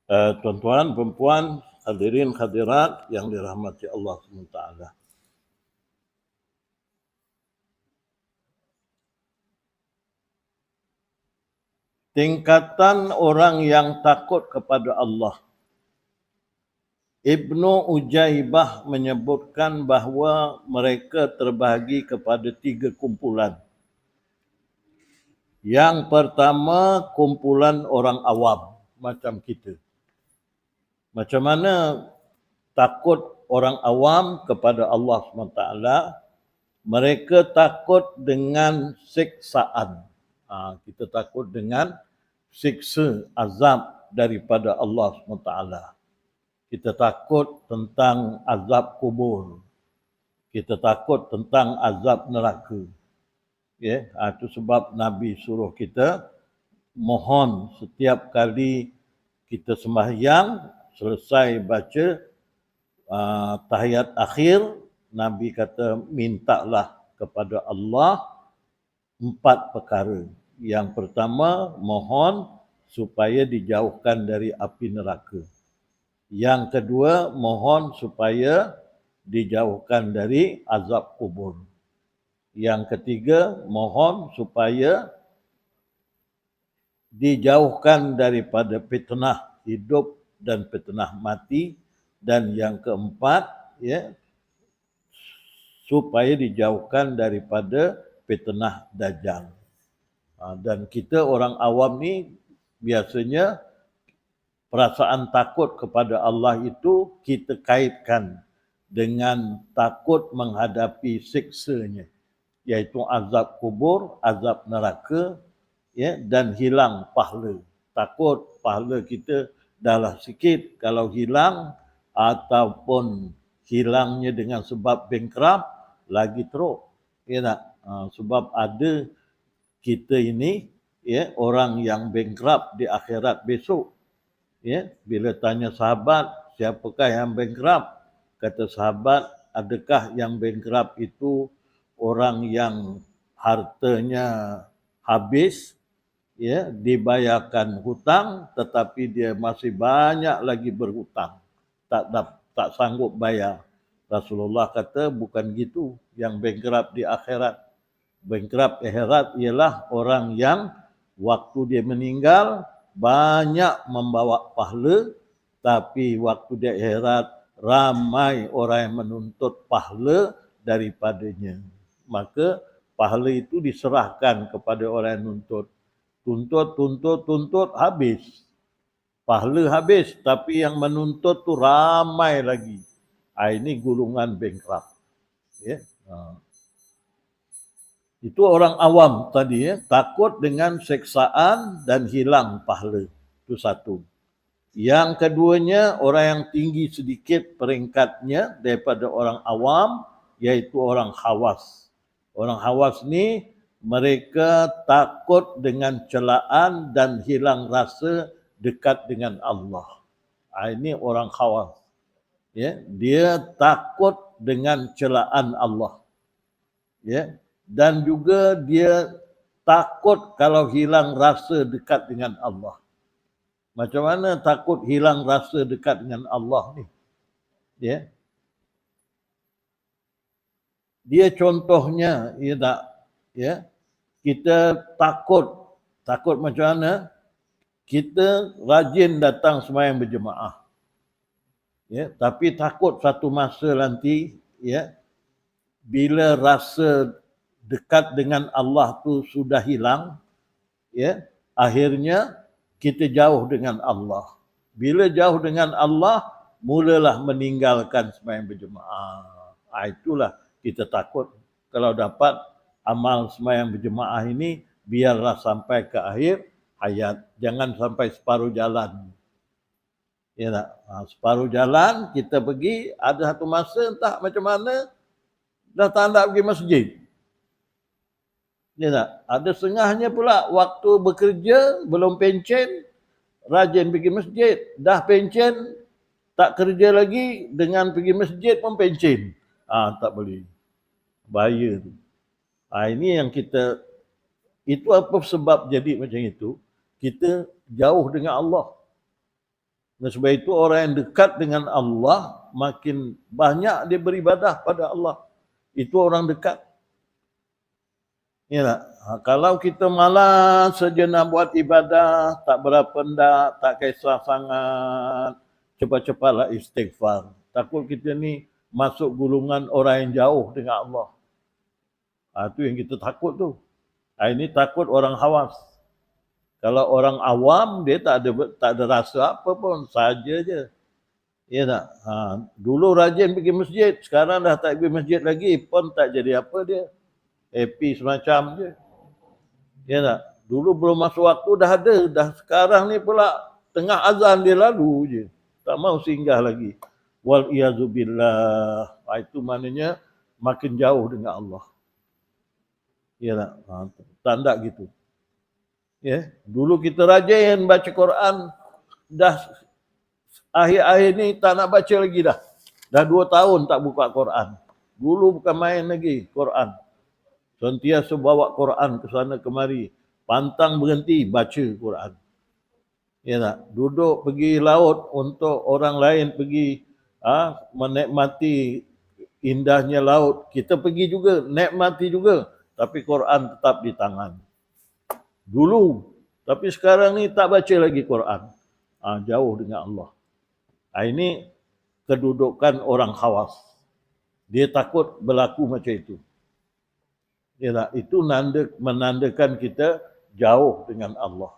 [SPEAKER 1] Tuan-tuan, perempuan, hadirin hadirat yang dirahmati Allah SWT. Tingkatan orang yang takut kepada Allah. Ibnu Ujaibah menyebutkan bahawa mereka terbahagi kepada 3 kumpulan. Yang pertama, kumpulan orang awam macam kita. Macam mana takut orang awam kepada Allah SWT? Mereka takut dengan siksaan. Kita takut dengan siksa azab daripada Allah SWT. Kita takut tentang azab kubur. Kita takut tentang azab neraka. Itu sebab Nabi suruh kita mohon setiap kali kita sembahyang, selesai baca tahiyat akhir, Nabi kata mintalah kepada Allah 4 perkara. Yang pertama, mohon supaya dijauhkan dari api neraka. Yang kedua, mohon supaya dijauhkan dari azab kubur. Yang ketiga, mohon supaya dijauhkan daripada fitnah hidup dan fitnah mati. Dan yang keempat, supaya dijauhkan daripada fitnah dajjal. Dan kita orang awam ni biasanya perasaan takut kepada Allah itu kita kaitkan dengan takut menghadapi siksanya, iaitu azab kubur, azab neraka, dan hilang pahala. Takut pahala kita dah sikit, kalau hilang ataupun hilangnya dengan sebab bankrupt, lagi teruk. Tak? Sebab ada kita ini orang yang bankrupt di akhirat besok. Bila tanya sahabat, siapakah yang bankrupt? Kata sahabat, adakah yang bankrupt itu orang yang hartanya habis, dibayarkan hutang, tetapi dia masih banyak lagi berhutang, tak sanggup bayar. Rasulullah kata bukan gitu yang bankrupt di akhirat. Bankrupt akhirat ialah orang yang waktu dia meninggal banyak membawa pahala, tapi waktu dia akhirat ramai orang yang menuntut pahala daripadanya. Maka pahala itu diserahkan kepada orang yang nuntut. Tuntut, habis. Pahala habis, tapi yang menuntut tu ramai lagi. Ini golongan bankrupt. Itu orang awam tadi, takut dengan seksaan dan hilang pahala. Itu satu. Yang keduanya, orang yang tinggi sedikit peringkatnya daripada orang awam, iaitu orang khawas. Orang khawas ni, mereka takut dengan celaan dan hilang rasa dekat dengan Allah. Ini orang khawas. Dia takut dengan celaan Allah. Dan juga dia takut kalau hilang rasa dekat dengan Allah. Macam mana takut hilang rasa dekat dengan Allah ni? Dia contohnya, tak? Kita takut macam mana? Kita rajin datang sembahyang berjemaah. Tapi takut satu masa nanti, bila rasa dekat dengan Allah tu sudah hilang, akhirnya kita jauh dengan Allah. Bila jauh dengan Allah, mulalah meninggalkan sembahyang berjemaah. Itulah kita takut. Kalau dapat amal sembahyang berjemaah ini, biarlah sampai ke akhir hayat. Jangan sampai separuh jalan. Tak? Separuh jalan kita pergi, ada satu masa entah macam mana, dah tak nak pergi masjid. Tak? Ada setengahnya pula waktu bekerja, belum pencen, rajin pergi masjid. Dah pencen, tak kerja lagi, dengan pergi masjid pun pencen. Tak boleh. Bahaya tu. Ini yang kita, itu apa sebab jadi macam itu? Kita jauh dengan Allah. Nah, sebab itu orang yang dekat dengan Allah makin banyak dia beribadah pada Allah. Itu orang dekat. Ya tak? Kalau kita malas saja nak buat ibadah, tak berapa ndak, tak kisah sangat, cepat-cepatlah istighfar. Takut kita ni masuk golongan orang yang jauh dengan Allah. Itu yang kita takut tu. Ini takut orang hawas. Kalau orang awam dia tak ada rasa apa pun, saja je. Ya tak? Dulu rajin pergi masjid, sekarang dah tak pergi masjid lagi pun tak jadi apa dia. Happy semacam je. Ya tak? Dulu belum masuk waktu dah ada, dah sekarang ni pula tengah azan dia lalu je. Tak mau singgah lagi. Wal iyazubillah. Itu maknanya makin jauh dengan Allah. Ya tak? Tanda gitu. Ya, dulu kita rajin baca Quran, dah akhir-akhir ni tak nak baca lagi dah. Dah 2 tahun tak buka Quran. Dulu bukan main lagi Quran. Sentiasa bawa Quran ke sana kemari. Pantang berhenti baca Quran. Ya tak? Duduk pergi laut untuk orang lain pergi menikmati indahnya laut. Kita pergi juga, nikmati juga. Tapi Quran tetap di tangan. Dulu. Tapi sekarang ni tak baca lagi Quran. Jauh dengan Allah. Ini kedudukan orang khawas. Dia takut berlaku macam itu. Ya tak? Itu menandakan kita jauh dengan Allah.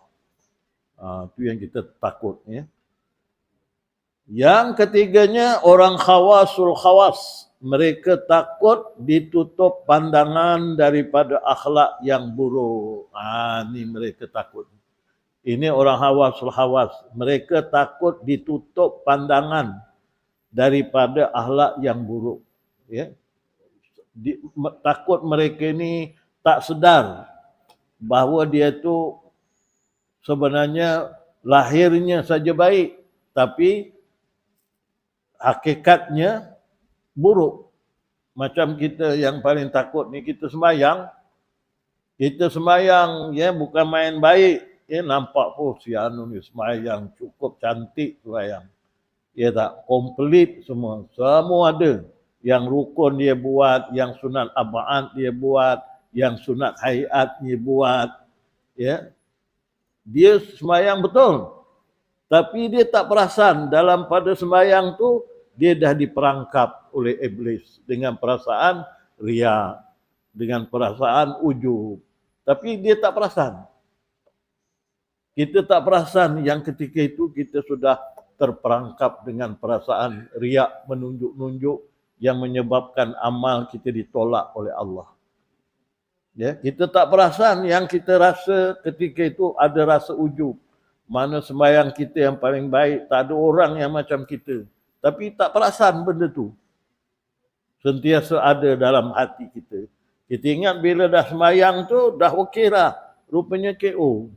[SPEAKER 1] Itu yang kita takut. Ya. Yang ketiganya orang khawasul khawas. Mereka takut ditutup pandangan daripada akhlak yang buruk. Ini mereka takut. Ini orang khawasul khawas. Mereka takut ditutup pandangan daripada akhlak yang buruk. Ya. Takut mereka ini tak sedar bahawa dia tu sebenarnya lahirnya saja baik, tapi hakikatnya buruk. Macam kita yang paling takut ni, kita sembahyang ya bukan main baik. Ya, nampak si anu ni sembahyang cukup cantik sembahyang. Ya tak, komplit semua ada. Yang rukun dia buat, yang sunat ab'ad dia buat, yang sunat hayat dia buat. Ya. Dia sembahyang betul. Tapi dia tak perasan dalam pada sembahyang tu dia dah diperangkap oleh iblis dengan perasaan riya, dengan perasaan ujub. Tapi dia tak perasan. Kita tak perasan yang ketika itu kita sudah terperangkap dengan perasaan riya, menunjuk-nunjuk yang menyebabkan amal kita ditolak oleh Allah. Ya, kita tak perasan yang kita rasa ketika itu ada rasa ujub. Mana sembahyang kita yang paling baik, tak ada orang yang macam kita. Tapi tak perasan benda tu. Sentiasa ada dalam hati kita. Kita ingat bila dah sembahyang tu, dah okey lah. Rupanya KO.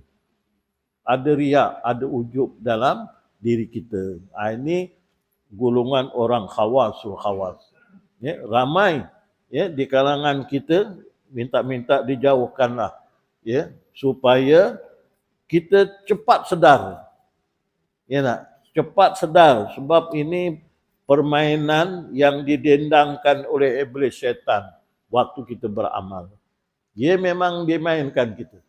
[SPEAKER 1] Ada riak, ada ujub dalam diri kita. Ini golongan orang khawasul khawas. Ya, ramai ya, di kalangan kita minta-minta dijauhkanlah. Ya, supaya kita cepat sedar. Ya nak? Cepat sedar sebab ini permainan yang didendangkan oleh iblis syaitan waktu kita beramal. Dia memang dia mainkan kita.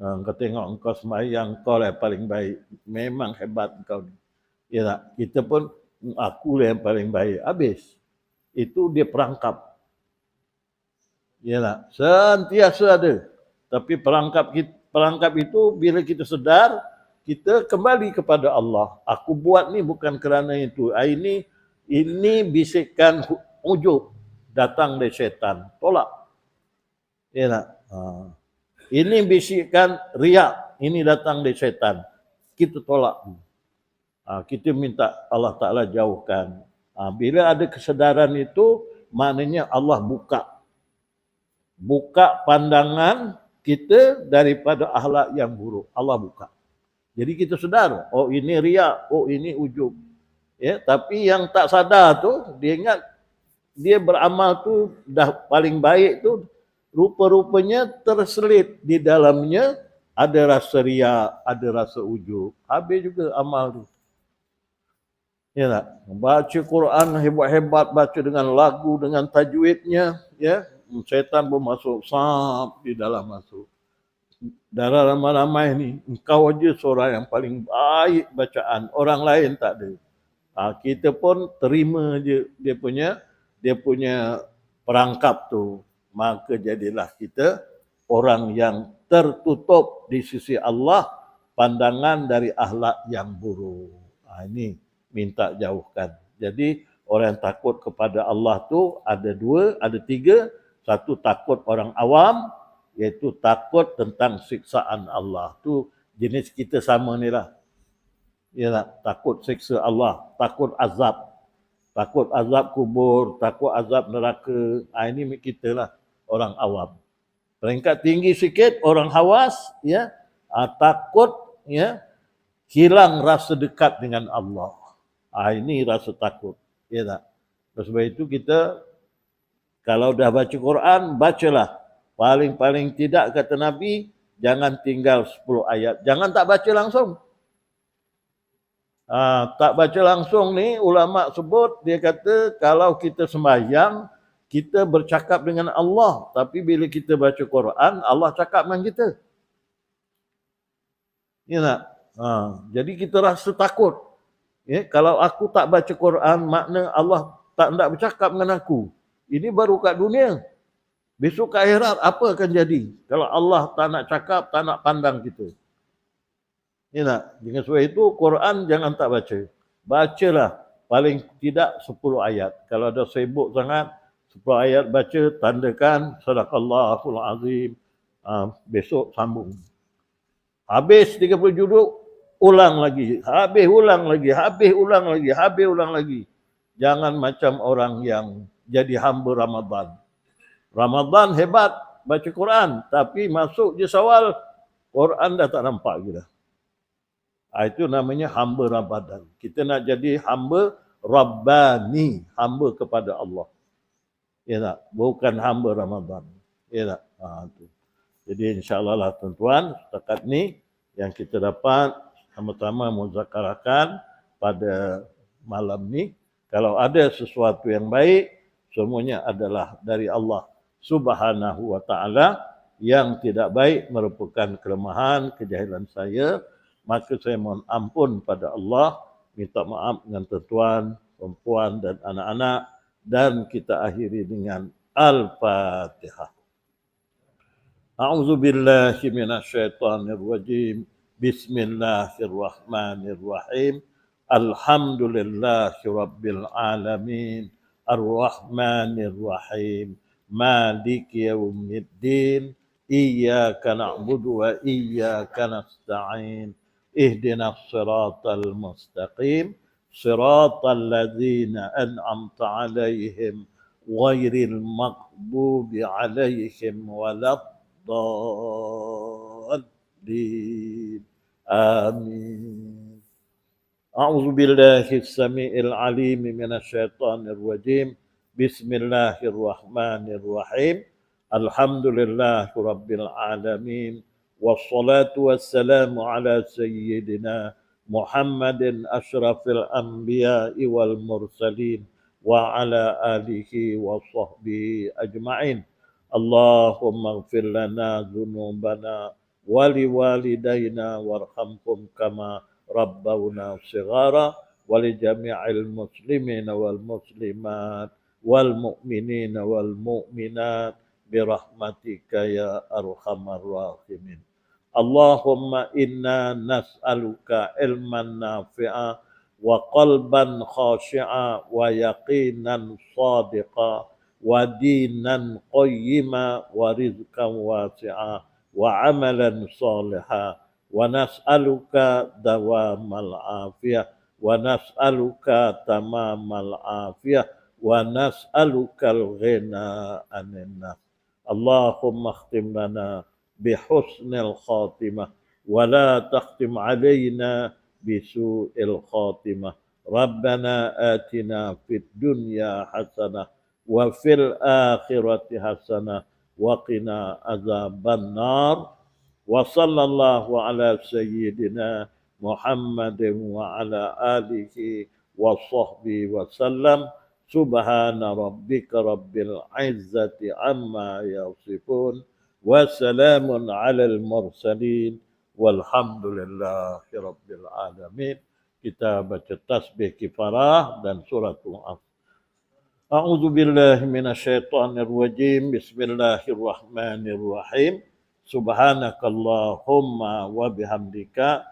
[SPEAKER 1] Kau tengok engkau sembahyang, kau lah paling baik. Memang hebat engkau ni. Ya tak? Kita pun aku lah yang paling baik. Habis. Itu dia perangkap. Ya tak? Sentiasa ada. Tapi perangkap itu bila kita sedar, kita kembali kepada Allah. Aku buat ni bukan kerana itu. Ini bisikan ujub datang dari syaitan. Tolak. Ya tak? Ini bisikan riak. Ini datang dari syaitan. Kita tolak. Kita minta Allah Ta'ala jauhkan. Bila ada kesedaran itu, maknanya Allah buka pandangan kita daripada akhlak yang buruk. Allah buka. Jadi kita sedar, oh ini riak, oh ini ujub. Ya, tapi yang tak sadar tu, dia ingat dia beramal tu dah paling baik tu, rupa-rupanya terselit di dalamnya ada rasa riak, ada rasa ujub. Habis juga amal tu. Ya tak? Baca Quran hebat-hebat, baca dengan lagu, dengan tajwidnya, ya. Syaitan pun masuk di dalam masuk. Darah ramai-ramai ni, engkau aja seorang yang paling baik bacaan, orang lain tak ada. Kita pun terima je dia punya perangkap tu. Maka jadilah kita orang yang tertutup di sisi Allah, pandangan dari akhlak yang buruk. Ini minta jauhkan. Jadi orang yang takut kepada Allah tu ada dua, ada tiga. Satu takut orang awam, iaitu takut tentang siksaan Allah. Tu jenis kita sama ni lah. Ya, takut siksa Allah, takut azab kubur, takut azab neraka. Ini kita lah orang awam. Peringkat tinggi sikit orang hawas, ya, takut, ya, hilang rasa dekat dengan Allah. Ini rasa takut, ya tak? Sebab itu kita kalau dah baca Quran, bacalah. Paling-paling tidak kata Nabi, jangan tinggal 10 ayat. Jangan tak baca langsung. Tak baca langsung ni, ulama sebut, dia kata kalau kita sembahyang, kita bercakap dengan Allah. Tapi bila kita baca Quran, Allah cakap dengan kita. Ya tak? Jadi kita rasa takut. Ya, kalau aku tak baca Quran, makna Allah tak nak bercakap dengan aku. Ini baru kat dunia. Besok ke akhirat, apa akan jadi? Kalau Allah tak nak cakap, tak nak pandang kita. Ya tak? Dengan sebab itu, Quran jangan tak baca. Bacalah paling tidak 10 ayat. Kalau ada sibuk sangat, 10 ayat baca, tandakan, Sadaqallahul Azim. Besok sambung. Habis 30 juduk, ulang lagi. Habis ulang lagi. Habis ulang lagi. Habis ulang lagi. Jangan macam orang yang jadi hamba Ramadan. Ramadan hebat baca Quran. Tapi masuk je Syawal, Quran dah tak nampak kita. Itu namanya hamba Ramadan. Kita nak jadi hamba Rabbani, hamba kepada Allah. Ya tak? Bukan hamba Ramadan. Ya tak? Itu. Jadi insyaAllah lah tuan-tuan, setakat ni yang kita dapat sama-sama muzakarakan pada malam ni. Kalau ada sesuatu yang baik, semuanya adalah dari Allah Subhanahu wa ta'ala. Yang tidak baik merupakan kelemahan, kejahilan saya. Maka saya mohon ampun pada Allah, minta maaf dengan tuan-tuan, perempuan dan anak-anak, dan kita akhiri dengan Al-Fatihah. A'udzu billahi minasyaitonir rajim. Bismillahirrahmanirrahim. Alhamdulillahi rabbil alamin. Ar-Rahmanir Rahim. Maliki yaumiddin. Iyyaka na'budu wa iyyaka nasta'in. اهدنا الصراط المستقيم صراط الذين أنعمت عليهم غير المغضوب عليهم ولا الضالين آمين. أعوذ بالله السميع العليم من الشيطان الرجيم. بسم الله الرحمن الرحيم. الحمد لله رب العالمين. والصلاة والسلام على سيدنا محمد أشرف الأنبياء والمرسلين وعلى آله وصحبه أجمعين. اللهم اغفر لنا ذنوبنا ولوالدينا وارحمهم كما ربونا صغارا ولجميع المسلمين والمسلمات والمؤمنين والمؤمنات برحمتك يا أرحم الراحمين. اللهم إنا نسألك علما نافعا وقلبا خاشعا ويقينا صادقا ودينا قيما ورزقا واسعا وعملا صالحا ونسألك دوام العافية ونسألك تمام العافية ونسألك الغنى عن الناس. اللهم اختم لنا بحسن الخاتمة ولا تختم علينا بسوء الخاتمة. ربنا آتنا في الدنيا حسنة وفي الآخرة حسنة وقنا عذاب النار. وصلى الله على سيدنا محمد وعلى آله wa sahbihi wa sallam. Subhana rabbika rabbil izzati amma yasifun. Wassalamun alal mursalin. Walhamdulillahi rabbil alamin. Kita baca tasbih kifarah dan suratul Asr. A'udzu billahi minasyaitonir rajim. Bismillahirrahmanirrahim. Subhanakallahumma wa bihamdika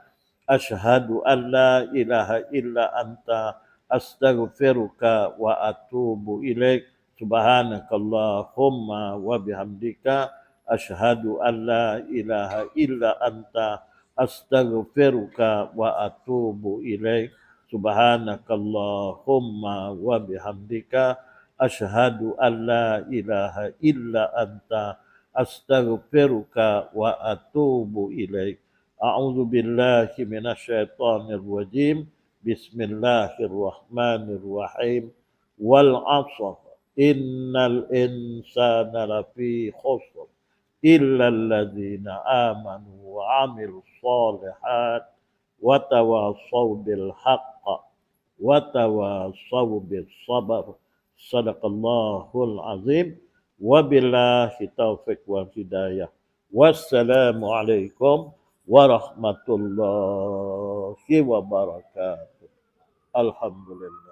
[SPEAKER 1] asyhadu an la ilaha illa anta astaghfiruka wa atubu ilaik. Subhanakallahumma wa bihamdika asyhadu an la ilaha illa anta astaghfiruka wa atubu ilaik. Subhanakallahumma wa bihamdika asyhadu an la ilaha illa anta astaghfiruka wa atubu ilaik. A'udzu billahi minasyaitonir rajim. Bismillahirrahmanirrahim. Wal 'ashr. Innal insana lafi khusr. Illa alladzina amanu wa 'amilus shalihat wa tawassaw bil haqq wa tawassaw bis sabr. Sadaqallahul azim. Wabillahi taufiq wal hidayah. Wassalamualaikum warahmatullahi wabarakatuh. Alhamdulillah.